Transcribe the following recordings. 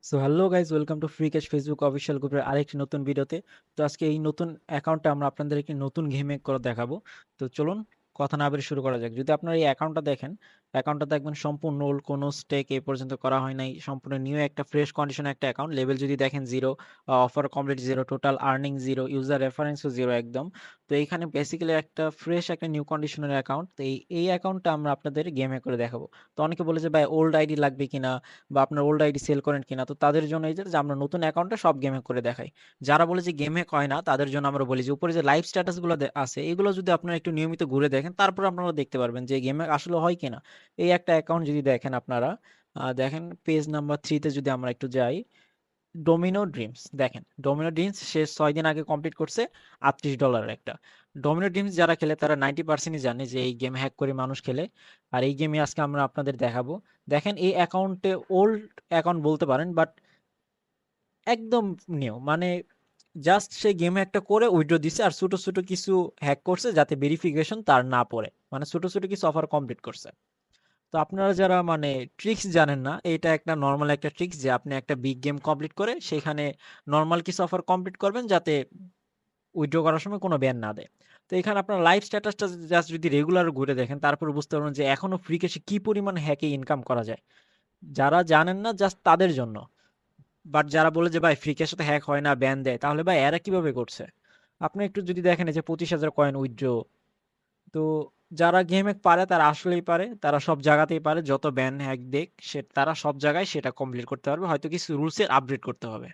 So hello guys, welcome to free cash Facebook official গ্রুপের আরেকটি নতুন ভিডিওতে। তো আজকে এই নতুন অ্যাকাউন্টটা আমরা আপনাদের একটি নতুন গেমে করে দেখাবো। তো চলুন কথা না বেরিয়ে শুরু করা যাক। যদি আপনারা এই অ্যাকাউন্টটা দেখেন, অ্যাকাউন্টটা দেখবেন সম্পূর্ণ ওল্ড, কোনো স্টেক এই পর্যন্ত করা হয় নাই, সম্পূর্ণ নিউ একটা ফ্রেশ কন্ডিশন একটা অ্যাকাউন্ট। লেভেল যদি দেখেন zero, offer complete zero, total earning zero, user রেফারেন্সও জিরো একদম। তো এইখানে বেসিক্যালি একটা ফ্রেশ একটা নিউ কন্ডিশনের অ্যাকাউন্ট। তো এই অ্যাকাউন্টটা আমরা আপনাদের গেমে করে দেখাবো। তো অনেকে বলে যে ভাই ওল্ড আইডি লাগবে কিনা, বা আপনার ওল্ড আইডি সেল করেন কিনা। তো তাদের জন্য এই যে আমরা নতুন অ্যাকাউন্টে সব গেমে করে দেখাই। যারা বলে যে গেমে হয় না, তাদের জন্য আমরা বলি যে উপরে যে লাইভ স্ট্যাটাস গুলো আছে, এগুলো যদি আপনারা একটু নিয়মিত ঘুরে দেখেন, তারপর আপনারা দেখতে পারবেন যে গেমে আসলে হয় কিনা। এই একটা অ্যাকাউন্ট যদি দেখেন আপনারা, দেখেন পেজ নাম্বার 3-তে যদি আমরা একটু যাই, ডোমিনো ড্রিমস দেখেন। ডোমিনো ড্রিমস সে 6 দিন আগে কমপ্লিট করছে $38 একটা। ডোমিনো ড্রিমস যারা খেলে তারা 90%ই জানে যে এই গেম হ্যাক করে মানুষ খেলে। আর এই গেমে আজকে আমরা আপনাদের দেখাবো। দেখেন এই অ্যাকাউন্টে ওল্ড অ্যাকাউন্ট বলতে পারেন, বাট একদম নিউ, মানে জাস্ট সে গেম একটা করে উইথড্র দিছে আর ছোট ছোট কিছু হ্যাক করছে যাতে ভেরিফিকেশন তার না পড়ে, মানে ছোট ছোট কিছু অফার কমপ্লিট করছে। তো আপনারা যারা মানে ট্রিক্স জানেন না, এটা একটা নর্মাল একটা ট্রিক্স যে আপনি একটা বিগ গেম কমপ্লিট করে সেখানে নর্মাল কিছু অফার কমপ্লিট করবেন যাতে উইথড্র করার সময় কোনো ব্যান না দেয়। তো এখানে আপনার লাইভ স্ট্যাটাসটা জাস্ট যদি রেগুলার ঘুরে দেখেন, তারপরে বুঝতে পারবেন যে এখনো ফ্রি ক্যাশে কি পরিমাণ হ্যাকে ইনকাম করা যায়। যারা জানেন না জাস্ট তাদের জন্য। বাট যারা বলে যে ভাই ফ্রি ক্যাশে তো হ্যাক হয় না, ব্যান দেয়, তাহলে ভাই এরা কিভাবে করছে? আপনি একটু যদি দেখেন এই যে 25,000 কয়েন উইথড্র। তো যারা গেম হ্যাক পারে তারা আসলেই পারে, তারা সব জায়গাতেই পারে, যত ব্যান হ্যাক দেখ সে তারা সব জায়গায় সেটা কমপ্লিট করতে পারবে, হয়তো কিছু রুলসের আপডেট করতে হবে।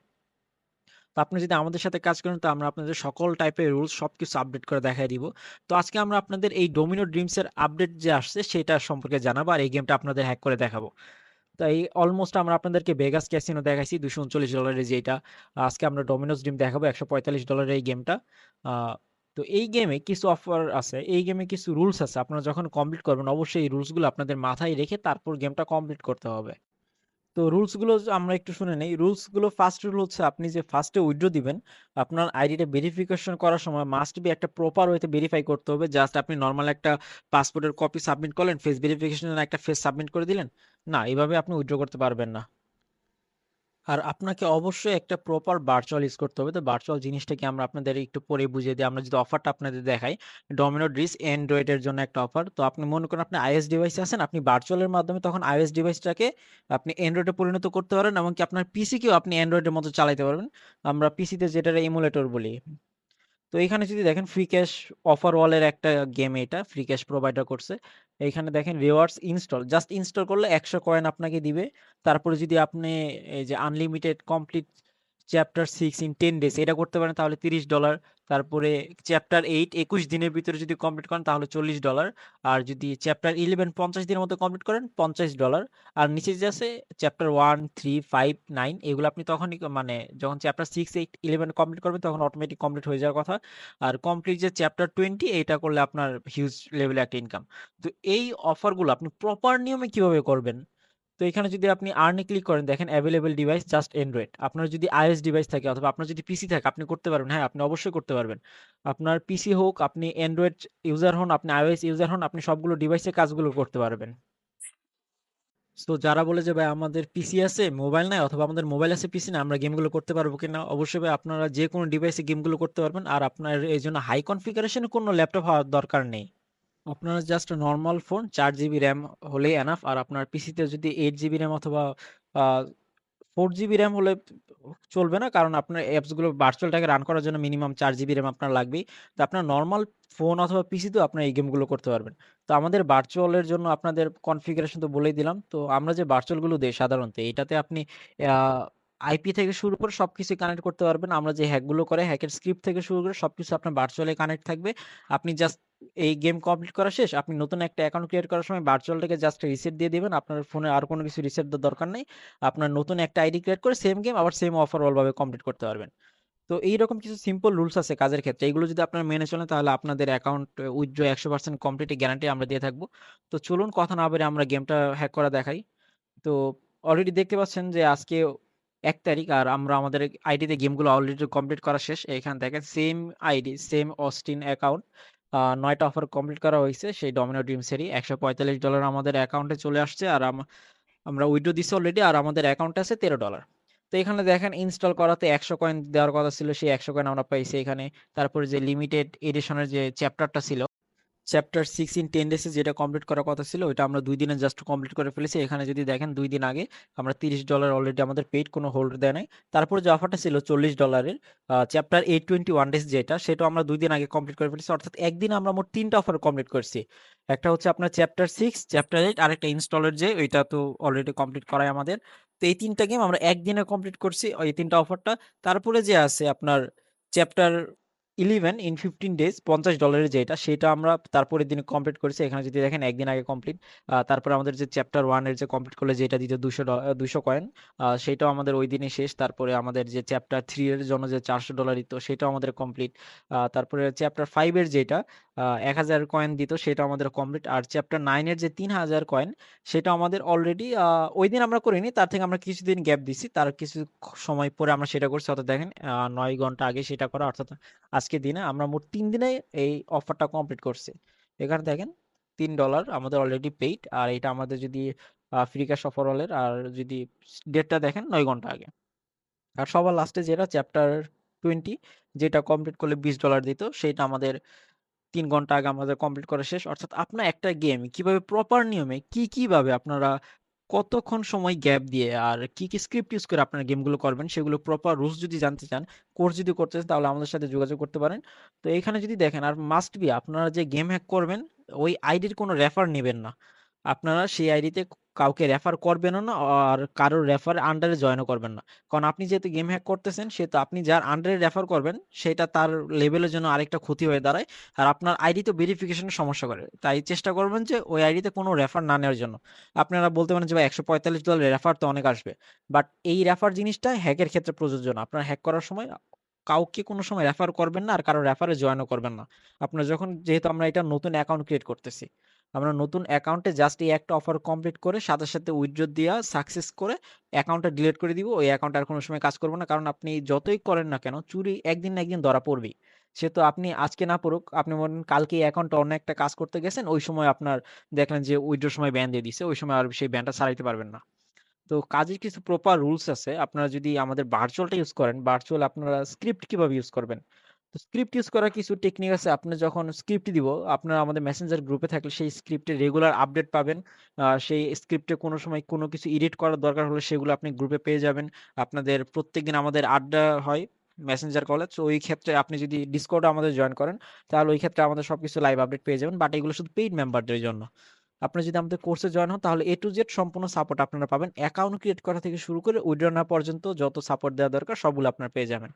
তো আপনি যদি আমাদের সাথে কাজ করেন, তো আমরা আপনাদের সকল টাইপের রুলস সবকিছু আপডেট করে দেখাই দিব। তো আজকে আমরা আপনাদের এই ডোমিনো ড্রিমস এর আপডেট যে আসছে সেটা সম্পর্কে জানাবো, আর এই গেমটা আপনাদের হ্যাক করে দেখাবো। তো এই অলমোস্ট আমরা আপনাদেরকে ভেগাস ক্যাসিনো দেখাইছি $239 যেটা। আজকে আমরা ডোমিনোস ড্রিম দেখাবো $145 এই গেমটা। আহ, তো এই গেমে কিছু অফার আছে, এই গেমে কিছু রুলস আছে। আপনারা যখন কমপ্লিট করবেন অবশ্যই এই রুলসগুলো আপনাদের মাথায় রেখে তারপর গেমটা কমপ্লিট করতে হবে। তো রুলস গুলো আমরা একটু শুনে নেই। রুলস গুলো, ফার্স্ট রুল হচ্ছে আপনি যে ফার্স্টে উইথড্র দিবেন, আপনার আইডিটা ভেরিফিকেশন করার সময় মাস্ট বি একটা প্রপার ওয়েতে ভেরিফাই করতে হবে। জাস্ট আপনি নর্মাল একটা পাসপোর্টের কপি সাবমিট করলেন, ফেস ভেরিফিকেশনের একটা ফেস সাবমিট করে দিলেন, না, এভাবে আপনি উইথড্র করতে পারবেন না। আর আপনাকে অবশ্যই একটা প্রপার ভার্চুয়াল ইউজ করতে হবে। তো ভার্চুয়াল জিনিসটা কি আমরা আপনাদের একটু পরে বুঝিয়ে দিই। আমরা যদি অফারটা আপনাদের দেখাই, ডমিনো ডিস অ্যান্ড্রয়েড এর জন্য একটা অফার। তো আপনি মনে করেন আপনি আইওএস ডিভাইসে আছেন, আপনি ভার্চুয়ালের মাধ্যমে তখন আইওএস ডিভাইসটাকে আপনি অ্যান্ড্রয়েডে পরিণত করতে পারেন, এমনকি আপনার পিসিকেও আপনি অ্যান্ড্রয়েডের মতো চালাতে পারবেন। আমরা পিসিতে যেটা এমুলেটর বলি। তো এখানে যদি দেখেন ফ্রি ক্যাশ অফার ওয়ালের একটা গেম, এটা ফ্রি ক্যাশ প্রোভাইডার করছে। এইখানে দেখেন রিওয়ার্ডস ইনস্টল, জাস্ট ইনস্টল করলে 100 কয়েন আপনাকে দিবে। তারপরে যদি আপনি এই যে unlimited complete chapter 6 in 10 days এটা করতে পারেন তাহলে $30। তারপরে চ্যাপ্টার 8 21 দিনের ভিতরে যদি কমপ্লিট করেন তাহলে $40। আর যদি চ্যাপ্টার 11 50 দিনের মধ্যে কমপ্লিট করেন $50। আর নিচে যে আছে চ্যাপ্টার 1 3 5 9, এগুলো আপনি তখনই মানে যখন চ্যাপ্টার 6 8 11 কমপ্লিট করবেন তখন অটোমেটিক কমপ্লিট হয়ে যাওয়ার কথা। আর কমপ্লিট যে চ্যাপ্টার 20 এটা করলে আপনার হিউজ লেভেলে একটা ইনকাম। তো এই অফারগুলো আপনি প্রপার নিয়মে কিভাবে করবেন? তো এখানে যদি আপনি আর্নে ক্লিক করেন, দেখেন অ্যাভেলেবল ডিভাইস জাস্ট অ্যান্ড্রয়েড। আপনার যদি আইওএস ডিভাইস থাকে অথবা আপনার যদি পিসি থাকে আপনি করতে পারবেন। হ্যাঁ, আপনি অবশ্যই করতে পারবেন। আপনার পিসি হোক, আপনি অ্যান্ড্রয়েড ইউজার হন, আপনি আইওএস ইউজার হন, আপনি সবগুলো ডিভাইসে কাজগুলো করতে পারবেন। তো যারা বলে যে ভাই আমাদের পিসি আছে মোবাইল নাই, অথবা আমাদের মোবাইল আছে পিসি না, আমরা গেমগুলো করতে পারবো কিনা, অবশ্যই ভাই আপনারা যে কোনো ডিভাইসে গেমগুলো করতে পারবেন। আর আপনার এই জন্য হাই কনফিগারেশনে কোনো ল্যাপটপ হওয়ার দরকার নেই। আপনার just normal phone 4 GB RAM হলেই এনাফ। আর আপনার পিসিতে যদি 8 জিবি র্যাম অথবা 4 জিবি র্যাম হলে চলবে না, কারণ আপনার অ্যাপসগুলো ভার্চুয়ালটাকে রান করার জন্য মিনিমাম 4 জিবি র্যাম আপনার লাগবেই। তো আপনার নর্মাল ফোন অথবা পিসিতেও আপনার এই গেমগুলো করতে পারবেন। তো আমাদের ভার্চুয়ালের জন্য আপনাদের কনফিগারেশন তো বলেই দিলাম। তো আমরা যে ভার্চুয়ালগুলো দিই সাধারণত এটাতে আপনি আইপি থেকে শুরু করে সবকিছু কানেক্ট করতে পারবেন। আমরা যে হ্যাকগুলো করে হ্যাকের স্ক্রিপ্ট থেকে শুরু করে সবকিছু আপনার ভার্চুয়ালি কানেক্ট থাকবে। আপনি জাস্ট এই গেম কমপ্লিট করা শেষ, আপনি নতুন একটা অ্যাকাউন্ট ক্রিয়েট করার সময় ভার্চুয়ালটাকে জাস্ট রিসেট দিয়ে দিবেন। আপনার ফোনে আর কোনো কিছু রিসেট দেওয়ার দরকার নেই। আপনার নতুন একটা আইডি ক্রিয়েট করে সেম গেম আবার সেম অফার অল ভাবে কমপ্লিট করতে পারবেন। তো এইরকম কিছু সিম্পল রুলস আছে কাজের ক্ষেত্রে, এগুলো যদি আপনারা মেনে চলেন তাহলে আপনাদের অ্যাকাউন্ট উইথড্র 100% কমপ্লিট গ্যারান্টি আমরা দিয়ে থাকবো। তো চলুন কথা না বলে আমরা গেমটা হ্যাক করা দেখাই। তো অলরেডি দেখতে পাচ্ছেন যে আজকে 1 তারিখ, আর আমরা আমাদের আইডিতে গেমগুলো অলরেডি কমপ্লিট করা শেষ। এখানে দেখেন same ID same Austin account, 9টা অফার কমপ্লিট করা হয়েছে সেই ডমিনো ড্রিমসেরই। $145 আমাদের অ্যাকাউন্টে চলে আসছে। আর আমরা উইথড্র দিচ্ছি অলরেডি, আর আমাদের অ্যাকাউন্টে আছে $13। তো এখানে দেখেন ইনস্টল করাতে 100 কয়েন দেওয়ার কথা ছিল, সেই 100 কয়েন আমরা পাইছি এখানে। তারপরে যে লিমিটেড এডিশনের যে চ্যাপ্টারটা ছিল, চ্যাপ্টার 6 ইন 10 ডেজে যেটা কমপ্লিট করার কথা ছিল ওইটা আমরা 2 দিনে জাস্ট কমপ্লিট করে ফেলেছি। এখানে যদি দেখেন 2 দিন আগে আমরা $30 অলরেডি আমাদের পেইড, কোনো হোল্ড দেয় নাই। তারপরে যে অফারটা ছিল $40 চ্যাপ্টার 821 ডেজ যেটা, সেটা আমরা 2 দিন আগে কমপ্লিট করে ফেলেছি। অর্থাৎ একদিন আমরা মোট 3টা অফার কমপ্লিট করছি। একটা হচ্ছে আপনার চ্যাপ্টার 6, চ্যাপ্টার 8 আর একটা ইনস্টলের যে ওইটা তো অলরেডি কমপ্লিট করাই আমাদের। তো এই 3টা গেম আমরা একদিনে কমপ্লিট করছি, এই 3টা অফারটা। তারপরে যে আছে আপনার চ্যাপ্টার 11 ইন 15 ডেজ $50 যেটা, সেটা আমরা তারপরের দিনে কমপ্লিট করেছি। এখানে যদি দেখেন একদিন আগে কমপ্লিট। তারপরে আমাদের যে চ্যাপ্টার 1 এর যে কমপ্লিট করলে যেটা দিত 200 কয়েন, সেটাও আমাদের ওই দিনই শেষ। তারপরে আমাদের যে চ্যাপ্টার 3 এর জন্য যে $400 দিত সেটাও আমাদের কমপ্লিট। তারপরে চ্যাপ্টার 5 এর যেটা 1000 কয়েন দিত সেটা আমাদের কমপ্লিট। আর চ্যাপ্টার 9 এর যে 3000 কয়েন সেটা আমাদের অলরেডি ওই দিন আমরা করিনি, তার থেকে আমরা কিছুদিন গ্যাপ দিছি, তার কিছু সময় পরে আমরা সেটা করছি। অর্থাৎ দেখেন 9 ঘন্টা আগে সেটা করা, অর্থাৎ আজকের দিনে আমরা মোট 3 দিনে এই অফারটা কমপ্লিট করছি। এখানে দেখেন $3 আমাদের অলরেডি পেইড, আর এটা আমাদের যদি ফ্রি ক্যাশ অফার হলের, আর যদি ডেটটা দেখেন 9 ঘন্টা আগে। আর সবার লাস্টে যেটা চ্যাপ্টার 20, যেটা কমপ্লিট করলে $20 দিত, সেটা আমাদের 3 ঘন্টা আগে আমাদের কমপ্লিট করা শেষ। অর্থাৎ আপনার একটা গেম কিভাবে প্রপার নিয়মে কিভাবে আপনারা কতক্ষণ সময় গ্যাপ দিয়ে আর কি স্ক্রিপ্ট ইউজ করে আপনারা গেমগুলো করবেন, সেগুলো প্রপার রুলস যদি জানতে চান, কোর্স যদি করতে চান, তাহলে আমাদের সাথে যোগাযোগ করতে পারেন। তো এখানে যদি দেখেন, আর মাস্ট বি আপনারা যে গেম হ্যাক করবেন ওই আইডির কোনো রেফার নেবেন না। আপনারা সেই আইডিতে কাউকে রেফার করবেনও না, আর কারোর রেফার আন্ডারে জয়েনও করবেন না। কারণ আপনি যেহেতু গেম হ্যাক করতেছেন, সেহেতু আপনি যার আন্ডারে রেফার করবেন সেটা তার লেভেলের জন্য আরেকটা ক্ষতি হয়ে দাঁড়ায়। আর আপনার আইডি তো ভেরিফিকেশনের সমস্যা করে, তাই চেষ্টা করবেন যে ওই আইডিতে কোনো রেফার না নেওয়ার জন্য। আপনারা বলতে পারেন যে ভাই $145 রেফার তো অনেক আসবে, বাট এই রেফার জিনিসটা হ্যাকের ক্ষেত্রে প্রযোজ্য না। আপনারা হ্যাক করার সময় কাউকে কোনো সময় রেফার করবেন না, আর কারো রেফারে জয়েনও করবেন না। আপনারা যখন, যেহেতু আমরা এটা নতুন অ্যাকাউন্ট ক্রিয়েট করতেছি, আমরা নতুন অ্যাকাউন্টে জাস্ট এই একটা অফার কমপ্লিট করে সাথে সাথে উইথড্র দিয়া সাকসেস করে অ্যাকাউন্টটা ডিলিট করে দিব। ওই অ্যাকাউন্ট আর কোনো সময় কাজ করবো না, কারণ আপনি যতই করেন না কেন চুরি একদিন না একদিন ধরা পড়বেই। সে তো আপনি আজকে না পড়ুক, আপনি মনে করেন কালকে এই অ্যাকাউন্টে অন্য একটা কাজ করতে গেছেন, ওই সময় আপনার দেখলেন যে উইথড্রোর সময় ব্যান দিয়ে দিছে, ওই সময় আর সেই ব্যানটা ছাড়াইতে পারবেন না। তো কাজের কিছু প্রপার রুলস আছে। আপনারা যদি আমাদের ভার্চুয়ালটা ইউজ করেন, ভার্চুয়াল আপনারা স্ক্রিপ্ট কিভাবে ইউজ করবেন, তো স্ক্রিপ্ট ইউজ করার কিছু টেকনিক আছে। আপনি যখন স্ক্রিপ্ট দিব, আপনারা আমাদের মেসেঞ্জার গ্রুপে থাকলে সেই স্ক্রিপ্টের রেগুলার আপডেট পাবেন। সেই স্ক্রিপ্টে কোনো সময় কোনো কিছু এডিট করার দরকার হলে সেগুলো আপনি গ্রুপে পেয়ে যাবেন। আপনাদের প্রত্যেকদিন আমাদের আড্ডা হয় মেসেঞ্জার কলে, তো ওই ক্ষেত্রে আপনি যদি ডিসকর্ডে আমাদের জয়েন করেন, তাহলে ওই ক্ষেত্রে আমাদের সবকিছু লাইভ আপডেট পেয়ে যাবেন। বাট এগুলো শুধু পেইড মেম্বারদের জন্য। আপনি যদি আমাদের কোর্সে জয়েন হন, তাহলে A to Z সম্পূর্ণ সাপোর্ট আপনারা পাবেন। অ্যাকাউন্ট ক্রিয়েট করা থেকে শুরু করে উইথড্র নেওয়া পর্যন্ত যত সাপোর্ট দেওয়া দরকার সবগুলো আপনারা পেয়ে যাবেন।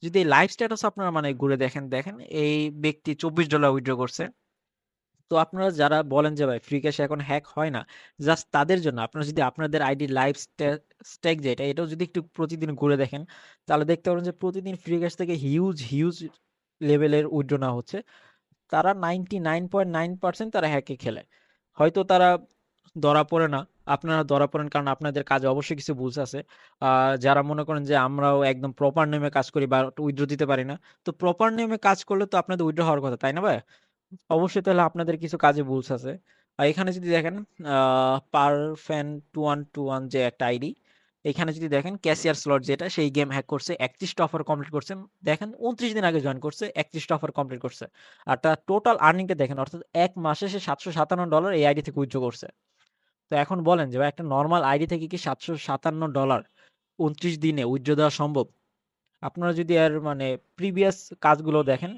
যদি এই লাইভ স্ট্যাটাস আপনারা মানে ঘুরে দেখেন এই ব্যক্তি $24 উইথড্র করছে। তো আপনারা যারা বলেন যে ভাই ফ্রি ক্যাশ এখন হ্যাক হয় না, জাস্ট তাদের জন্য আপনারা যদি আপনাদের আইডি লাইভ স্ট্যাক যেটা, এটাও যদি একটু প্রতিদিন ঘুরে দেখেন, তাহলে দেখতে পারেন যে প্রতিদিন ফ্রি ক্যাশ থেকে হিউজ লেভেলের উইথড্র নেওয়া হচ্ছে। তারা 99.9% তারা হ্যাকে খেলে। হয়তো তারা ধরা পড়ে না, আপনারা ধরা পড়েন কারণ আপনাদের কাজে অবশ্যই কিছু ভুলস আছে। যারা মনে করেন যে আমরাও একদম প্রপার নিয়মে কাজ করি বা উইথড্র দিতে পারি না। তো প্রপার নিয়মে কাজ করলে তো আপনাদের উইথড্র হওয়ার কথা, তাই না ভাই? অবশ্যই তাহলে আপনাদের কিছু কাজে ভুলস আছে। আর এখানে যদি দেখেন পারফ্যান 2121 যে একটা আইডি, এখানে যদি দেখেন ক্যাশিয়ার স্লট যেটা, সেই গেম হ্যাক করছে, 31টা অফার কমপ্লিট করছে। দেখেন 29 দিন আগে জয়েন করছে, 31টা অফার কমপ্লিট করছে। আর তার টোটাল আর্নিংটা দেখেন, অর্থাৎ এক মাসে সে $757 এই আইডি থেকে উইথড্র করছে। তো এখন বলেন যে ভাই একটা নরমাল আইডি থেকে কি $757 29 দিনে উইথড্র দেওয়া সম্ভব? আপনারা যদি আর মানে প্রিভিয়াস কাজগুলো দেখেন,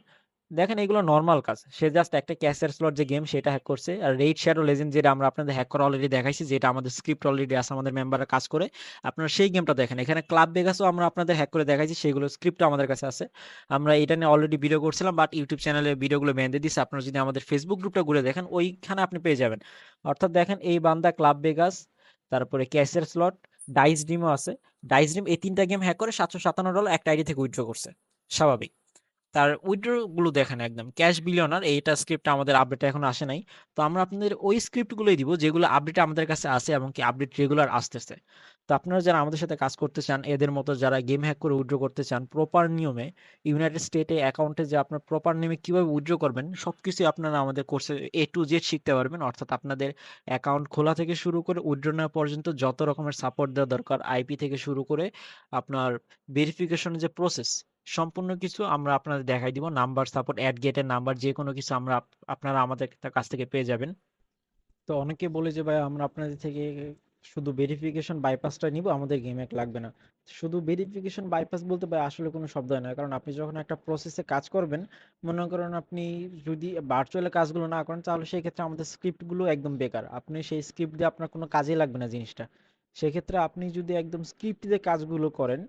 দেখেন এগুলো নরমাল কাজ। সে জাস্ট একটা ক্যাশের স্লট যে গেম সেটা হ্যাক করছে। আর রেইড শ্যাডো লেজেন্ড যেটা আমরা আপনাদের হ্যাক করা অলরেডি দেখাইছি, যেটা আমাদের স্ক্রিপ্ট অলরেডি আছে, আমাদের মেম্বাররা কাজ করে। আপনারা সেই গেমটা দেখেন। এখানে ক্লাব ভেগাসও আমরা আপনাদের হ্যাক করে দেখাইছি, সেগুলো স্ক্রিপ্টও আমাদের কাছে আছে। আমরা এটা নিয়ে অলরেডি ভিডিও করছিলাম, বাট ইউটিউব চ্যানেলে ভিডিওগুলো ব্যান দিয়ে দিচ্ছে। আপনারা যদি আমাদের ফেসবুক গ্রুপটা ঘুরে দেখেন, ওইখানে আপনি পেয়ে যাবেন। অর্থাৎ দেখেন এই বান্দা ক্লাব ভেগাস, তারপরে ক্যাশের স্লট, ডাইস ড্রিমও আছে। ডাইস ড্রিম এই 3টা গেম হ্যাক করে $757 একটা আইডি থেকে উইথড্র করছে। স্বাভাবিক। তার উইথড্র গুলো দেখেন একদম ক্যাশ বিলিয়নার এইটা স্ক্রিপ্ট আমাদের আপডেটে এখন আসে নাই। তো আমরা আপনাদের ওই স্ক্রিপ্ট গুলোই দিব যেগুলো আপডেট আমাদের কাছে আছে এবং কি আপডেট রেগুলার আসতেছে। তো আপনারা যারা আমাদের সাথে কাজ করতে চান, এদের মতো যারা গেম হ্যাক করে উইথড্র করতে চান প্রপার নিয়মে, ইউনাইটেড স্টেটে অ্যাকাউন্টে যে আপনার প্রপার নিয়মে কিভাবে উইথড্র করবেন সবকিছু আপনারা আমাদের কোর্সে এ টু জেড শিখতে পারবেন। অর্থাৎ আপনাদের অ্যাকাউন্ট খোলা থেকে শুরু করে উইথড্র নেওয়া পর্যন্ত যত রকমের সাপোর্ট দেওয়া দরকার, আইপি থেকে শুরু করে আপনার ভেরিফিকেশনের যে প্রসেস, সম্পূর্ণ কিছু আমরা আপনাদের দেখাই দিব। নাম্বার সাপোর্ট, অ্যাড গেটের নাম্বার, যে কোনো কিছু আমরা আপনারা আমাদের কাছ থেকে পেয়ে যাবেন। তো অনেকে বলে যে ভাই আমরা আপনাদের থেকে শুধু ভেরিফিকেশন বাইপাসটা নিব, আমাদের গেম এক লাগবে না। শুধু ভেরিফিকেশন বাইপাস বলতে ভাই আসলে কোনো শব্দ হয় না, কারণ আপনি যখন একটা প্রসেসে কাজ করবেন, মনে করেন আপনি যদি ভার্চুয়ালি কাজগুলো না করেন তাহলে সেই ক্ষেত্রে আমাদের স্ক্রিপ্টগুলো একদম বেকার, আপনি সেই স্ক্রিপ্ট দিয়ে আপনার কোনো কাজে লাগবে না জিনিসটা। সেক্ষেত্রে আপনি যদি একদম স্ক্রিপ্ট দিয়ে কাজগুলো করেন,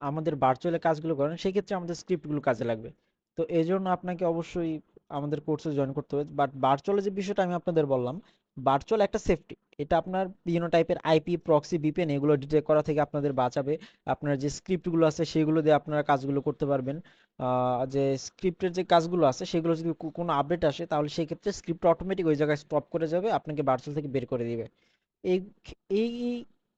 আমাদের ভার্চুয়ালি কাজগুলো করেন, সেই ক্ষেত্রে আমাদের স্ক্রিপ্টগুলো কাজে লাগবে। তো এই জন্য আপনাকে অবশ্যই আমাদের কোর্সে জয়েন করতে হবে। বাট ভার্চুয়ালি যে বিষয়টা আমি আপনাদের বললাম, ভার্চুয়াল একটা সেফটি, এটা আপনার বিভিন্ন টাইপের আইপি, প্রক্সি, ভিপিএন এগুলো ডিটেক্ট করা থেকে আপনাদের বাঁচাবে। আপনার যে স্ক্রিপ্টগুলো আছে সেগুলো দিয়ে আপনারা কাজগুলো করতে পারবেন। যে স্ক্রিপ্টের যে কাজগুলো আছে সেগুলো যদি কোনো আপডেট আসে তাহলে সেই ক্ষেত্রে স্ক্রিপ্ট অটোমেটিক ওই জায়গায় স্টপ করে যাবে, আপনাকে ভার্চুয়াল থেকে বের করে দিবে। এই এই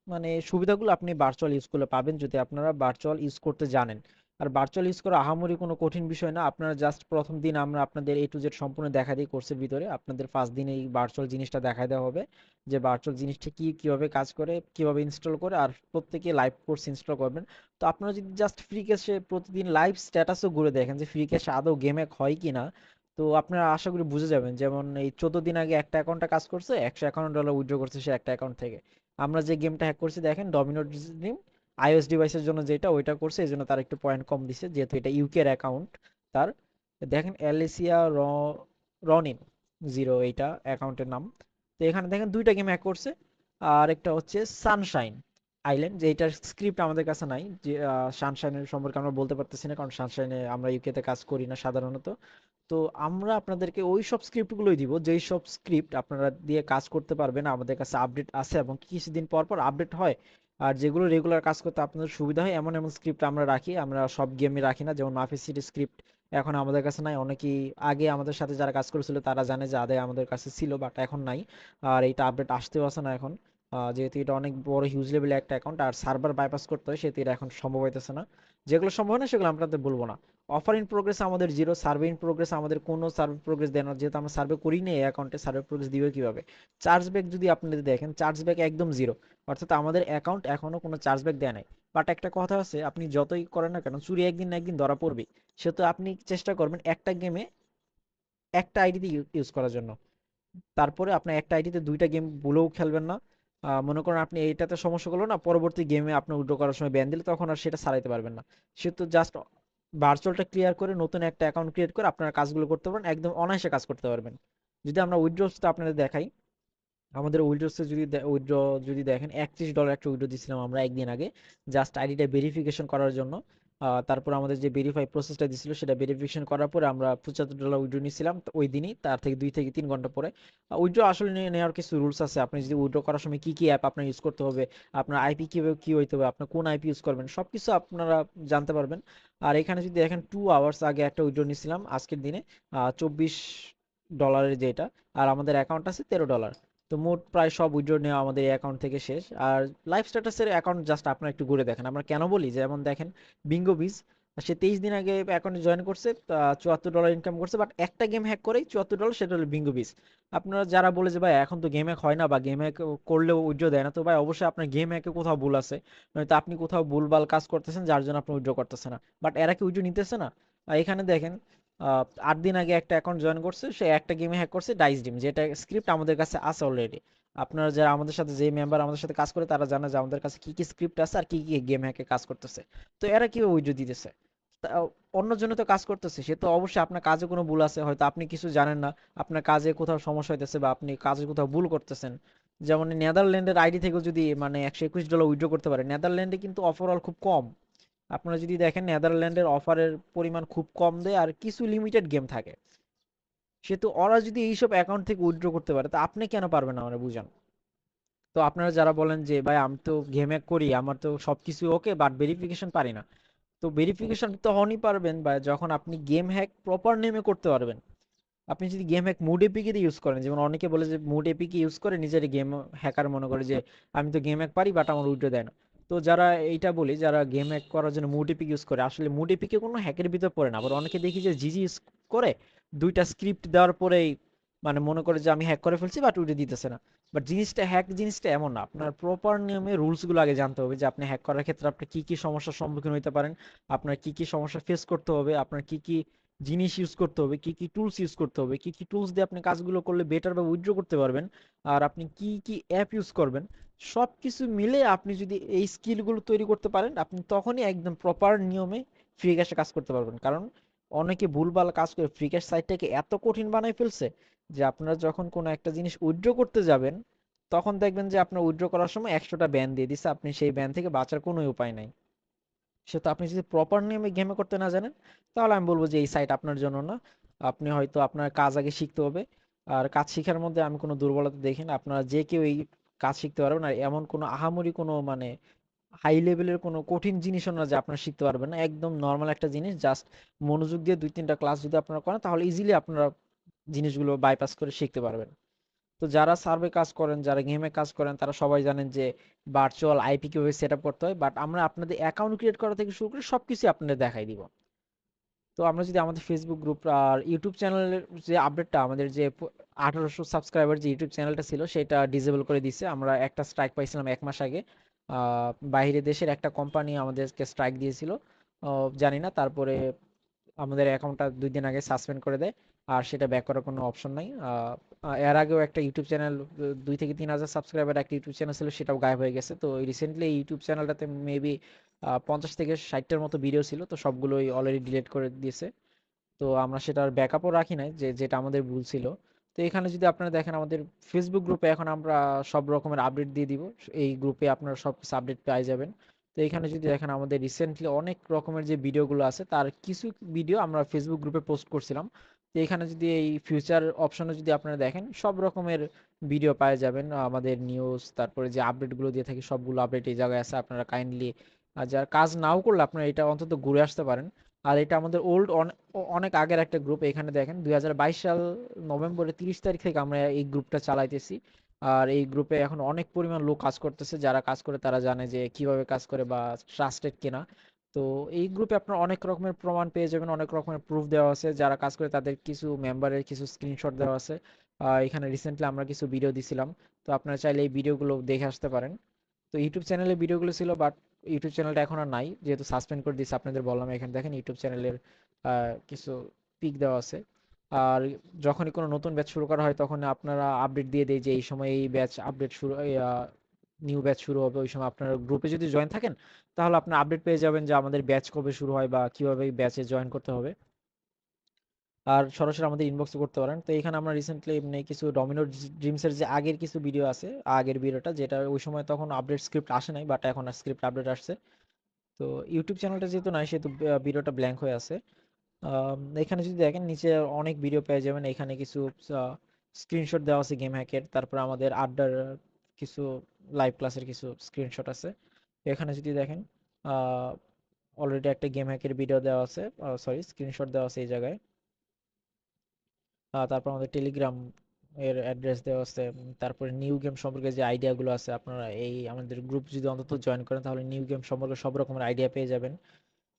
মানে সুবিধাগুলো আপনি ভার্চুয়াল ইউজ করলে পাবেন যদি আপনারা ভার্চুয়াল ইউজ করতে জানেন। আর ভার্চুয়াল ইউজ করা আহামরি কোনো কঠিন বিষয় না, আপনারা জাস্ট প্রথম দিন আমরা আপনাদের এ টু জেড সম্পূর্ণ দেখা দিই কোর্সের ভিতরে। আপনাদের ফার্স্ট দিন এই ভার্চুয়াল জিনিসটা দেখা দেওয়া হবে, যে ভার্চুয়াল জিনিসটা কি, কিভাবে কাজ করে, কিভাবে ইনস্টল করে, আর প্রত্যেকে লাইভ কোর্স ইনস্টল করবেন। তো আপনারা যদি জাস্ট ফ্রি ক্যাশে প্রতিদিন লাইভ স্ট্যাটাসও ঘুরে দেখেন যে ফ্রি ক্যাশে আদৌ গেমে হয় কি না, তো আপনারা আশা করি বুঝে যাবেন। যেমন এই 14 দিন আগে একটা অ্যাকাউন্টে কাজ করছে, $151 উইথড্র করছে সে একটা অ্যাকাউন্ট থেকে। আমরা যে গেমটা হ্যাক করছি দেখেন, ডমিনোর ড্রিম, আইওএস ডিভাইসের জন্য যেটা ওইটা করছে, এই জন্য তার একটু পয়েন্ট কম দিছে যেহেতু এটা ইউকের অ্যাকাউন্ট। তার দেখেন অ্যালিসিয়া রনিন জিরো এইটা অ্যাকাউন্টের নাম। তো এখানে দেখেন দুইটা গেম হ্যাক করছে। আর একটা হচ্ছে সানশাইন আইল্যান্ড, যে এটার স্ক্রিপ্ট আমাদের কাছে নাই, যে সানশাইনের সম্পর্কে আমরা বলতে পারতেছি না কারণ সানশাইনে আমরা ইউকেতে কাজ করি না সাধারণত। তো আমরা আপনাদেরকে ওই সব স্ক্রিপ্টগুলোই দিব যেই সব স্ক্রিপ্ট আপনারা দিয়ে কাজ করতে পারবেন, আমাদের কাছে আপডেট আছে এবং কিছুদিন পর পর আপডেট হয়। আর যেগুলো রেগুলার কাজ করতে আপনাদের সুবিধা হয় এমন এমন স্ক্রিপ্ট আমরা রাখি, আমরা সব গেমে রাখি না। যেমন মাফি সিটি স্ক্রিপ্ট এখন আমাদের কাছে নাই, অনেকেই আগে আমাদের সাথে যারা কাজ করেছিল তারা জানে যে আগে আমাদের কাছে ছিল, বাট এখন নাই। আর এইটা আপডেট আসতেও আসে না এখন, যেহেতু এটা অনেক বড় হিউজ লেভেলের একটা অ্যাকাউন্ট আর সার্ভার বাইপাস করতে হয়, সেহেতু এটা এখন সম্ভব হইতেছে না। যেগুলো সম্ভব হয় না সেগুলো আমরা আপনাদের বলবো না। অফার ইন প্রোগ্রেস আমাদের জিরো, সার্ভে ইন প্রোগ্রেস আমাদের কোনো সার্ভে প্রোগ্রেস দেয় না, যেহেতু আমরা সার্ভে করি না এই অ্যাকাউন্টে, সার্ভে প্রোগ্রেস দিবে কিভাবে। চার্জব্যাক যদি আপনাদের দেখেন, চার্জব্যাক একদম জিরো, অর্থাৎ আমাদের অ্যাকাউন্ট এখনো কোনো চার্জব্যাক দেয় নাই। বাট একটা কথা আছে, আপনি যতই করেন না কেন চুরি একদিন না একদিন ধরা পড়বে। সেহেতু আপনি চেষ্টা করবেন একটা গেমে একটা আইডিতে ইউজ করার জন্য। তারপরে আপনার একটা আইডিতে দুইটা গেম ভুলেও খেলবেন না। মনে করেন আপনি এইটাতে সমস্যা করলো না, পরবর্তী গেমে আপনি উইথড্র করার সময় ব্যান দিলে তখন আর সেটা সারাইতে পারবেন না। সেহেতু জাস্ট ভার্চুয়ালটা ক্লিয়ার করে নতুন একটা অ্যাকাউন্ট ক্রিয়েট করে আপনারা কাজগুলো করতে পারেন, একদম অনায়াসে কাজ করতে পারবেন। যদি আমরা উইথড্রটা আপনাদের দেখাই, আমাদের উইড্রোসে যদি উইড্রো যদি দেখেন, $31 একটা উইড্রো দিছিলাম আমরা একদিন আগে, জাস্ট আইডিটা ভেরিফিকেশন করার জন্য। তারপর আমাদের যে ভেরিফাই প্রসেসটা দিছিল সেটা ভেরিফিকেশন করার পরে আমরা $75 উইড্রো নিয়েছিলাম ওই দিনই, তার থেকে 2 থেকে 3 ঘন্টা পরে। উইড্রো আসলে নেওয়ার কিছু রুলস আছে, আপনি যদি উইড্রো করার সময় কি কি অ্যাপ আপনার ইউজ করতে হবে, আপনার আইপি কিভাবে কি হইতে হবে, আপনার কোন আইপি ইউজ করবেন, সবকিছু আপনারা জানতে পারবেন। আর এখানে যদি দেখেন 2 আওয়ার্স আগে একটা উইড্রো নিয়েছিলাম আজকের দিনে, $24 যেটা, আর আমাদের অ্যাকাউন্ট আছে $13। তো মোট প্রায় সব উইথড্র নেওয়া আমাদের এই অ্যাকাউন্ট থেকে শেষ। আর লাইভ স্ট্যাটাসের অ্যাকাউন্ট জাস্ট আপনারা একটু ঘুরে দেখেন, আমরা কেন বলি, যেমন দেখেন বিঙ্গো বিজ, সে 23 দিন আগে অ্যাকাউন্টে জয়েন করছে, $74 ইনকাম করছে, বাট একটা গেম হ্যাক করেই $74, সেটা হলো বিঙ্গো বিজ। আপনারা যারা বলে যে ভাই এখন তো গেম হ্যাক হয় না বা গেম হ্যাক করলেও উইথড্র দেয় না, তো ভাই অবশ্যই আপনার গেম হ্যাকে কোথাও ভুল আছে, নয়তো আপনি কোথাও ভুলভাল কাজ করতেছেন যার জন্য আপনি উইথড্র করতেছে না। বাট এরা কি উইথড্র নিতেছে না? এখানে দেখেন, 8 দিন আগে একটা অ্যাকাউন্ট জয়েন করছে, সে একটা গেমে হ্যাক করছে ডাইস ডিম, যেটা স্ক্রিপ্ট আমাদের কাছে আছে অলরেডি। আপনারা যারা আমাদের সাথে, যে মেম্বার আমাদের সাথে কাজ করে তারা জানে যে আমাদের কাছে কি কি স্ক্রিপ্ট আছে আর কি কি গেম হ্যাকে কাজ করতেছে। তো এরা কিভাবে উইথড্র দিতেছে? অন্যর জন্য তো কাজ করতেছে, সে তো অবশ্যই আপনার কাজে কোনো ভুল আছে, হয়তো আপনি কিছু জানেন না, আপনার কাজে কোথাও সমস্যা হইতেছে বা আপনি কাজে কোথাও ভুল করতেছেন। যেমন নেদারল্যান্ডের আইডি থেকেও যদি মানে $121 উইথড্র করতে পারে, নেদারল্যান্ডে কিন্তু ওভারঅল খুব কম। আপনারা যদি দেখেন নেদারল্যান্ডের অফারের পরিমাণ খুব কম দেয় আর কিছু লিমিটেড গেম থাকে। সেহেতু ওরা যদি এইসব অ্যাকাউন্ট থেকে উইথড্র করতে পারে, তা আপনি কেন পারবেন না, মানে বুঝান। তো আপনারা যারা বলেন যে ভাই আমি তো গেম হ্যাক করি, আমার তো সবকিছু ওকে বাট ভেরিফিকেশন পারি না, তো ভেরিফিকেশন তখনই পারবেন বা যখন আপনি গেম হ্যাক প্রপার নেমে করতে পারবেন। আপনি যদি গেম হ্যাক মুড এপিকে দিয়ে ইউজ করেন, যেমন অনেকে বলে যে মুড এপিকে ইউজ করে নিজের গেম হ্যাকার মনে করে যে আমি তো গেম হ্যাক পারি বাট আমার উইড্রো দেয় না। তো যারা এইটা বলি, যারা গেম হ্যাক করার জন্য মুড এপিক ইউজ করে, আসলে মুড এপিকে কোনো হ্যাকের ভিতর পড়ে না। আবার অনেকে দেখি যে জিজি ইউজ করে দুইটা স্ক্রিপ্ট দেওয়ার পরেই মানে মনে করে যে আমি হ্যাক করে ফেলছি বাট উইড্রো দিতেছে না। বাট জিনিসটা হ্যাক জিনিসটা এমন না, আপনার প্রপার নিয়মে রুলসগুলো আগে জানতে হবে যে আপনি হ্যাক করার ক্ষেত্রে আপনি কি কি সমস্যার সম্মুখীন হতে পারেন, আপনার কি কি সমস্যা ফেস করতে হবে, আপনার কি কি জিনিস ইউজ করতে হবে, কি কি টুলস ইউজ করতে হবে, কি কি টুলস দিয়ে আপনি কাজগুলো করলে বেটার বা উইথড্র করতে পারবেন, আর আপনি কি কি অ্যাপ ইউজ করবেন, সব কিছু মিলে আপনি যদি এই স্কিলগুলো তৈরি করতে পারেন, আপনি তখনই একদম প্রপার নিয়মে ফ্রি ক্যাশে কাজ করতে পারবেন। কারণ অনেকে ভুলভাল কাজ করে ফ্রি ক্যাশ সাইটটাকে এত কঠিন বানাই ফেলছে যে আপনারা যখন কোনো একটা জিনিস উইথড্র করতে যাবেন তখন দেখবেন যে আপনার উইথড্র করার সময় 100টা ব্যান দিয়ে দিচ্ছে, আপনি সেই ব্যান থেকে বাঁচার কোনো উপায় নাই। সেটা আপনি যদি প্রপার নিয়মে গেমে করতে না জানেন তাহলে আমি বলবো যে এই সাইট আপনার জন্য না। আপনি হয়তো আপনার কাজ আগে শিখতে হবে। আর কাজ শিখার মধ্যে আমি কোনো দুর্বলতা দেখি না, আপনারা যে কেউ এই কাজ শিখতে পারবেন। আর এমন কোনো আহামরি কোনো মানে হাই লেভেলের কোনো কঠিন জিনিসও না যে আপনারা শিখতে পারবেন না, একদম নর্মাল একটা জিনিস, জাস্ট মনোযোগ দিয়ে 2-3টা ক্লাস যদি আপনারা করেন তাহলে ইজিলি আপনারা জিনিসগুলো বাইপাস করে শিখতে পারবেন। তো যারা সার্ভে কাজ করেন, যারা গেমে কাজ করেন, তারা সবাই জানেন যে ভার্চুয়াল আইপি কিভাবে সেট আপ করতে হয়, বাট আমরা আপনাদের অ্যাকাউন্ট ক্রিয়েট করা থেকে শুরু করে সবকিছু আপনাদের দেখাই দিব। তো আমরা যদি আমাদের ফেসবুক গ্রুপ আর ইউটিউব চ্যানেলের যে আপডেটটা, আমাদের যে 1800 সাবস্ক্রাইবার যে ইউটিউব চ্যানেলটা ছিল সেটা ডিসেবল করে দিছে। আমরা একটা স্ট্রাইক পাইছিলাম 1 মাস আগে। বাইরে দেশের একটা কোম্পানি আমাদেরকে স্ট্রাইক দিয়েছিল, জানি না, তারপরে আমাদের অ্যাকাউন্টটা 2 দিন আগে সাসপেন্ড করে দেয়। আর সেটা ব্যাক করার কোনো অপশন নাই। এর আগেও একটা ইউটিউব চ্যানেল, 2 থেকে 3 হাজার সাবস্ক্রাইবার একটা ইউটিউব চ্যানেল ছিল, সেটাও গায়েব হয়ে গেছে। তো রিসেন্টলি এই ইউটিউব চ্যানেলটাতে মেবি 50 থেকে 60টার মতো ভিডিও ছিল, তো সবগুলোই অলরেডি ডিলিট করে দিয়েছে। তো আমরা সেটার ব্যাকআপও রাখি নাই, যেটা আমাদের ভুল ছিল। তো এখানে যদি আপনারা দেখেন আমাদের ফেসবুক গ্রুপে এখন আমরা সব রকমের আপডেট দিয়ে দিব। এই গ্রুপে আপনারা সব কিছু আপডেট পেয়ে যাবেন। তো এখানে যদি দেখেন আমাদের রিসেন্টলি অনেক রকমের যে ভিডিওগুলো আছে তার কিছু ভিডিও আমরা ফেসবুক গ্রুপে পোস্ট করছিলাম। তো এখানে যদি এই ফিউচার অপশনে যদি আপনারা দেখেন সব রকমের ভিডিও পেয়ে যাবেন, আমাদের নিউজ, তারপরে যে আপডেটগুলো দিয়ে থাকি সবগুলো আপডেট এই জায়গায় আছে। আপনারা কাইন্ডলি যারা কাজ নাও করলে আপনারা এটা অন্তত ঘুরে আসতে পারেন। আর এটা আমাদের ওল্ড অনেক আগের একটা গ্রুপ। এখানে দেখেন 2022 সাল নভেম্বরের 30 তারিখ থেকে আমরা এই গ্রুপটা চালাইতেছি। আর এই গ্রুপে এখন অনেক পরিমাণ লোক কাজ করতেছে, যারা কাজ করে তারা জানে যে কিভাবে কাজ করে বা ট্রাস্টেড কিনা। তো এই গ্রুপে আপনার অনেক রকমের প্রমাণ পেয়ে যাবেন, অনেক রকমের প্রুফ দেওয়া আছে, যারা কাজ করে তাদের কিছু মেম্বারের কিছু স্ক্রিনশট দেওয়া আছে। এখানে রিসেন্টলি আমরা কিছু ভিডিও দিছিলাম, তো আপনারা চাইলে এই ভিডিওগুলো দেখে আসতে পারেন। তো ইউটিউব চ্যানেলে ভিডিওগুলো ছিল, বাট ইউটিউব চ্যানেলটা এখন আর নাই যেহেতু সাসপেন্ড করে দিয়েছে। আপনাদের বললাম এখানে দেখেন ইউটিউব চ্যানেলের কিছু পিক দেওয়া আছে। আর যখনই কোনো নতুন ব্যাচ শুরু করা হয় তখন আপনারা আপডেট দিয়ে দেয় যে এই সময় এই ব্যাচ আপডেট শুরু, নিউ ব্যাচ শুরু হবে। ওই সময় আপনারা গ্রুপে যদি জয়েন থাকেন তাহলে আপনার আপডেট পেয়ে যাবেন যে আমাদের ব্যাচ কবে শুরু হয় বা কিভাবে ব্যাচে জয়েন করতে হবে। আর সরাসরি আমাদের ইনবক্সে করতে পারেন। তো এখানে আমরা রিসেন্টলি এমনি কিছু ডমিনো ড্রিমসের যে আগের কিছু ভিডিও আছে, আগের ভিডিওটা যেটা ওই সময় তখন আপডেট স্ক্রিপ্ট আসে নাই, বাট এখন স্ক্রিপ্ট আপডেট আসছে। তো ইউটিউব চ্যানেলটা যেহেতু নাই সেহেতু ভিডিওটা ব্ল্যাঙ্ক হয়ে আছে। এখানে যদি দেখেন নিচে অনেক ভিডিও পেয়ে যাবেন। এখানে কিছু স্ক্রিনশট দেওয়া আছে গেম হ্যাকের, তারপর আমাদের আড্ডার কিছু লাইভ ক্লাসের কিছু স্ক্রিনশট আছে। এখানে যদি দেখেন অলরেডি একটা গেম হ্যাকের ভিডিও দেওয়া আছে, সরি স্ক্রিনশট দেওয়া আছে এই জায়গায়। তারপর আমাদের টেলিগ্রাম এর অ্যাড্রেস দেওয়া আছে। তারপরে নিউ গেম সম্পর্কে যে আইডিয়াগুলো আছে, আপনারা এই আমাদের গ্রুপ যদি অন্তত জয়েন করেন তাহলে নিউ গেম সম্পর্কে সব রকমের আইডিয়া পেয়ে যাবেন।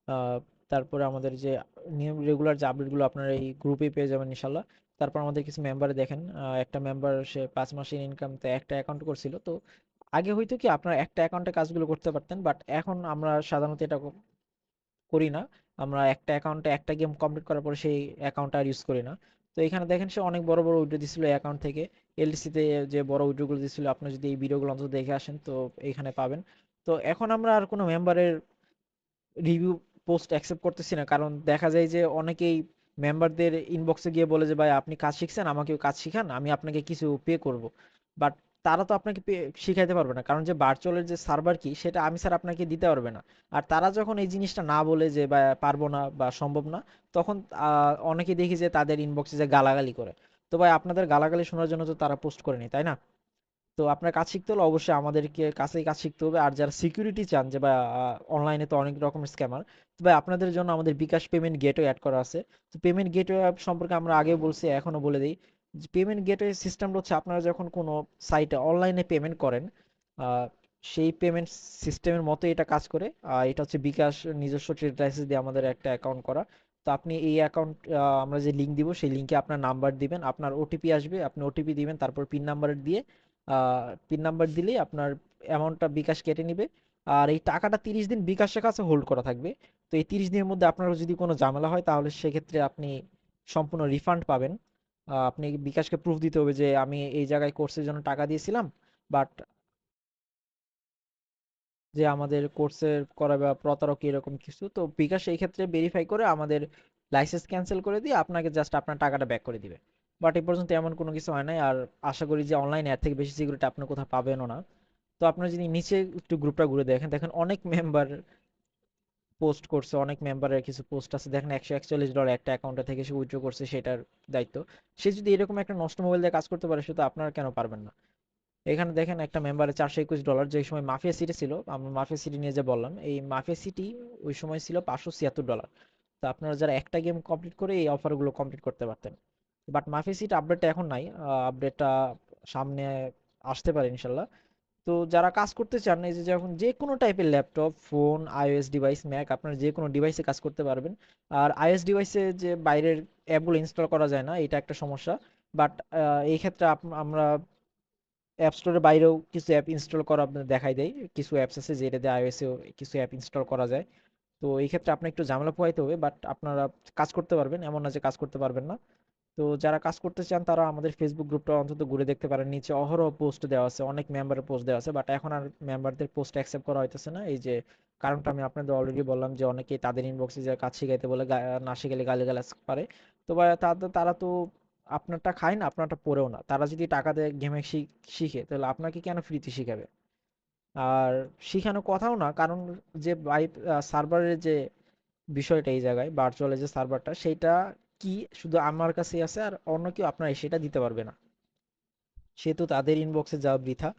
আহ, তারপরে আমাদের যে নিউ রেগুলার যে আপডেটগুলো আপনারা এই গ্রুপেই পেয়ে যাবেন ইনশাল্লাহ। তারপর আমাদের কিছু মেম্বারে দেখেন, একটা মেম্বার সে 5 মাসের ইনকামতে একটা অ্যাকাউন্ট করছিল। তো আগে হয়তো কি আপনারা একটা অ্যাকাউন্টে কাজগুলো করতে পারতেন, বাট এখন আমরা সাধারণত এটা করি না। আমরা একটা অ্যাকাউন্টে একটা গেম কমপ্লিট করার পরে সেই অ্যাকাউন্ট আর ইউজ করি না। তো এখানে দেখেন সে অনেক বড় বড় উইড্রো দিছিল এই অ্যাকাউন্ট থেকে। এলডিসিতে যে বড় উইড্রোগুলো দিছিল, আপনি যদি এই ভিডিওগুলো অন্তত দেখে আসেন তো এখানে পাবেন। তো এখন আমরা আর কোনো মেম্বারের রিভিউ পোস্ট অ্যাকসেপ্ট করতেছি না, কারণ দেখা যায় যে অনেকেই মেম্বারদের ইনবক্সে গিয়ে বলে যে ভাই আপনি কাজ শিখছেন, আমাকেও কাজ শিখান, আমি আপনাকে কিছু পে করব। বাট তারা তো আপনাকে শিখাইতে পারবে না, কারণ যে ভার্চুয়ালের যে সার্ভার কি সেটা আমি স্যার আপনাকে দিতে পারবে না। আর তারা যখন এই জিনিসটা না বলে যে বা পারবো না বা সম্ভব না, তখন অনেকে দেখি যে তাদের ইনবক্সে যে গালাগালি করে। তো ভাই আপনাদের গালাগালি শোনার জন্য তো তারা পোস্ট করেনি, তাই না? তো আপনার কাজ শিখতে হলে অবশ্যই আমাদেরকে কাছেই কাজ শিখতে হবে। আর যারা সিকিউরিটি চান যে বা অনলাইনে তো অনেক রকমের স্ক্যামার, তো ভাই আপনাদের জন্য আমাদের বিকাশ পেমেন্ট গেটওয়ে অ্যাড করা আছে। তো পেমেন্ট গেটওয়ে সম্পর্কে আমরা আগে বলছি, এখনো বলে দিই। পেমেন্ট গেটওয়ে সিস্টেমটা হচ্ছে আপনারা যখন কোনো সাইটে অনলাইনে পেমেন্ট করেন, আহ, সেই পেমেন্ট সিস্টেমের মতো এটা কাজ করে। এটা হচ্ছে বিকাশ নিজস্ব ট্রেড লাইসেন্স দিয়ে আমাদের একটা অ্যাকাউন্ট করা। তো আপনি এই অ্যাকাউন্ট, আমরা যে লিঙ্ক দিব সেই লিঙ্কে আপনার নাম্বার দিবেন, আপনার ওটিপি আসবে, আপনি ওটিপি দিবেন, তারপর পিন নাম্বার দিয়ে পিন নাম্বার দিলেই আপনার অ্যামাউন্টটা বিকাশ কেটে নিবে। আর এই টাকাটা 30 দিন বিকাশের কাছে হোল্ড করা থাকবে। তো এই 30 দিনের মধ্যে আপনার যদি কোনো ঝামেলা হয় তাহলে সেক্ষেত্রে আপনি সম্পূর্ণ রিফান্ড পাবেন। আপনি বিকাশকে প্রুফ দিতে হবে যে আমি এই জায়গায় কোর্সের জন্য টাকা দিয়েছিলাম, বাট যে আমাদের কোর্সের করা বা প্রতারক এরকম কিছু। তো বিকাশ এই ক্ষেত্রে ভেরিফাই করে আমাদের লাইসেন্স ক্যান্সেল করে দিয়ে আপনাকে জাস্ট আপনার টাকাটা ব্যাক করে দিবে। বাট এই পর্যন্ত এমন কোনো কিছু হয় নাই। আর আশা করি যে অনলাইন এর থেকে বেশি সিকিউরিটি আপনি কোথাও পাবেনও না। তো আপনারা যদি নিচে একটু গ্রুপটা ঘুরে দেখেন, দেখেন অনেক মেম্বার পোস্ট করছে, অনেক মেম্বারের কিছু পোস্ট আছে, দেখেন $141 একটা অ্যাকাউন্টে থেকে সে উইথড্র করছে, সেটার দায়িত্ব। সে যদি এরকম একটা নষ্ট মোবাইল দিয়ে কাজ করতে পারে, সে তো আপনারা কেন পারবেন না? এখানে দেখেন একটা মেম্বারের $421, যে সময় মাফিয়া সিটি ছিল, আমরা মাফিয়া সিটি নিয়ে যে বললাম, এই মাফিয়া সিটি ওই সময় ছিল $576। তো আপনারা যারা একটা গেম কমপ্লিট করে এই অফারগুলো কমপ্লিট করতে পারতেন। বাট মাফিয়া সিটি আপডেটটা এখন নাই, আপডেটটা সামনে আসতে পারে ইনশাল্লাহ। তো যারা কাজ করতে চান, এই যে যখন যে কোনো টাইপের laptop, phone, iOS device, Mac, আপনারা যে কোনো ডিভাইসে কাজ করতে পারবেন। আর আইওএস ডিভাইসে যে বাইরের অ্যাপগুলো ইনস্টল করা যায় না, এটা একটা সমস্যা। বাট এই ক্ষেত্রে আমরা অ্যাপ স্টোরের বাইরেও কিছু অ্যাপ ইনস্টল করা আপনাদের দেখাই দেয়। কিছু অ্যাপস আছে যেটা দিয়ে আইওএসেও কিছু অ্যাপ ইনস্টল করা যায়। তো এই ক্ষেত্রে আপনার একটু ঝামেলা পোহাইতে হবে, বাট আপনারা কাজ করতে পারবেন, এমন না যে কাজ করতে পারবেন না। তো যারা কাজ করতে চান তারা আমাদের ফেসবুক গ্রুপটা অন্তত ঘুরে দেখতে পারেন। নিচে অহরহ পোস্ট দেওয়া আছে, অনেক মেম্বারের পোস্ট দেওয়া আছে, বাট এখন আর মেম্বারদের পোস্ট অ্যাকসেপ্ট করা হইতেছে না। এই যে কারণটা আমি আপনাদের অলরেডি বললাম, যে অনেকেই তাদের ইনবক্সে যে কাজ শিখাইতে বলে না শিখালে গালিগালাজ পারে। তো বা তাদের তারা তো আপনারটা খায় না, আপনারটা পড়েও না। তারা যদি টাকা দিয়ে গেমে শিখে, তাহলে আপনাকে কেন ফ্রিতে শিখাবে? আর শিখানো কথাও না, কারণ যে সার্ভারের যে বিষয়টা এই জায়গায়, ভার্চুয়াল যে সার্ভারটা, সেইটা কি শুধু আমার কাছেই আছে, আর অন্য কেউ আপনার সেটা দিতে পারবে না। সেহেতু তাদের ইনবক্সে যাওয়া বৃথা।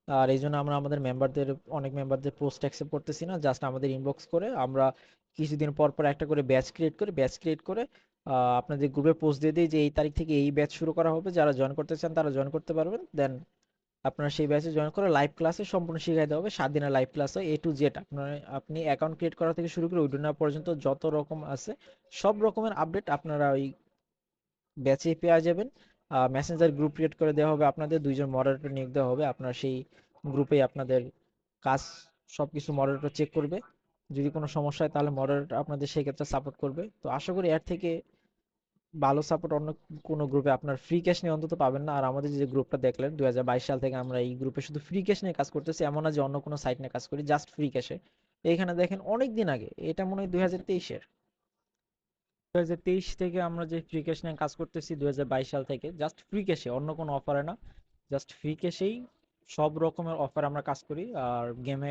আর এই জন্য আমরা আমাদের মেম্বারদের, অনেক মেম্বারদের পোস্ট অ্যাকসেপ্ট করতেছি না। জাস্ট আমাদের ইনবক্স করে আমরা কিছুদিন পর পর একটা করে ব্যাচ ক্রিয়েট করে আপনাদের গ্রুপে পোস্ট দিয়ে দিই যে এই তারিখ থেকে এই ব্যাচ শুরু করা হবে, যারা জয়েন করতে চান তারা জয়েন করতে পারবেন। দেন আপনারা সেই ব্যাচে জয়েন করে লাইভ ক্লাসে সম্পূর্ণ শিখাই দেওয়া হবে। 7 দিনের লাইভ ক্লাস হয়, A to Z। আপনি অ্যাকাউন্ট ক্রিয়েট করা থেকে শুরু করে উইড্রো নেওয়া পর্যন্ত যত রকম আছে সব রকমের আপডেট আপনারা ওই ব্যাচে পেয়ে যাবেন। মেসেঞ্জার গ্রুপ ক্রিয়েট করে দেওয়া হবে, আপনাদের 2জন মডারেটর নিয়োগ দেওয়া হবে। আপনারা সেই গ্রুপে আপনাদের কাজ সবকিছু মডারেটর চেক করবে। যদি কোনো সমস্যা হয় তাহলে মডারেটর আপনাদের সেই ক্ষেত্রে সাপোর্ট করবে। তো আশা করি এর থেকে ভালো সাপোর্ট অন্য কোনো গ্রুপে আপনার ফ্রি ক্যাশ নিয়ে অন্তত পাবেন না। আর আমাদের যে গ্রুপটা দেখলেন, 2022 সাল থেকে আমরা এই গ্রুপে শুধু ফ্রি ক্যাশ নিয়ে কাজ করতেছি, এমন না যে অন্য কোনো সাইট নিয়ে কাজ করি, জাস্ট ফ্রি ক্যাশে। এইখানে দেখেন অনেক দিন আগে, এটা মনে হয় 2023-এর, 2023 থেকে আমরা যে ফ্রি ক্যাশ নিয়ে কাজ করতেছি, 2022 সাল থেকে জাস্ট ফ্রি ক্যাশে, অন্য কোনো অফারে না, জাস্ট ফ্রি ক্যাশেই সব রকমের অফার আমরা কাজ করি। আর গেমে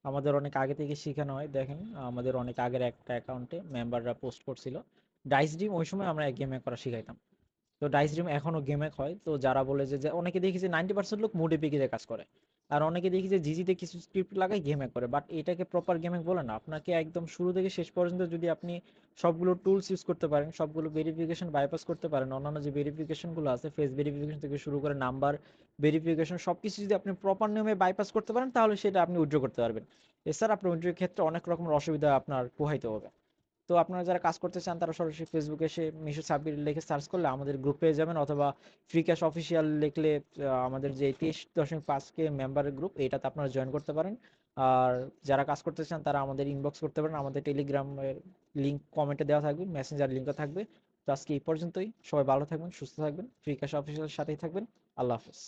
আমাদের অনেক আগে থেকে শেখানো হয়। দেখেন আমাদের অনেক আগের একটা অ্যাকাউন্টে মেম্বাররা পোস্ট করছিল ডাইস ড্রিম, ওই সময় আমরা গেমে করা শিখাইতাম। তো ডাইস ড্রিম এখনো গেমে হয়। তো যারা বলে যে অনেকে দেখি যে 90% লোক মুড এপিকে কাজ করে, আর অনেকে দেখি যে জিজিতে কিছু স্ক্রিপ্ট লাগায় গেমে করে, বাট এটাকে প্রপার গেমিং বলে না। আপনাকে একদম শুরু থেকে শেষ পর্যন্ত যদি আপনি সবগুলো টুলস ইউজ করতে পারেন, সবগুলো ভেরিফিকেশন বাইপাস করতে পারেন, অন্যান্য যে ভেরিফিকেশনগুলো আছে ফেস ভেরিফিকেশন থেকে শুরু করে নাম্বার ভেরিফিকেশন সবকিছু যদি আপনি প্রপার নিয়মে বাইপাস করতে পারেন, তাহলে সেটা আপনি উইথড্র করতে পারবেন। এছাড়া আপনার উইথড্রের ক্ষেত্রে অনেক রকমের অসুবিধা আপনার পোহাইতে হবে। তো আপনারা যারা কাজ করতে চান তারা সরাসরি ফেসবুকে এসে মিশু সাব্বির লিখে সার্চ করলে আমাদের গ্রুপ পেয়ে যাবেন, অথবা ফ্রি ক্যাশ অফিসিয়াল লিখলে আমাদের যে 23.5K মেম্বারের গ্রুপ, এটাতে আপনারা জয়েন করতে পারেন। আর যারা কাজ করতে চান তারা আমাদের ইনবক্স করতে পারেন, আমাদের টেলিগ্রামের লিঙ্ক কমেন্টে দেওয়া থাকবে, মেসেঞ্জার লিঙ্কও থাকবে। তো আজকে এই পর্যন্তই, সবাই ভালো থাকবেন, সুস্থ থাকবেন, ফ্রি ক্যাশ অফিসিয়ালের সাথেই থাকবেন। আল্লাহ হাফেজ।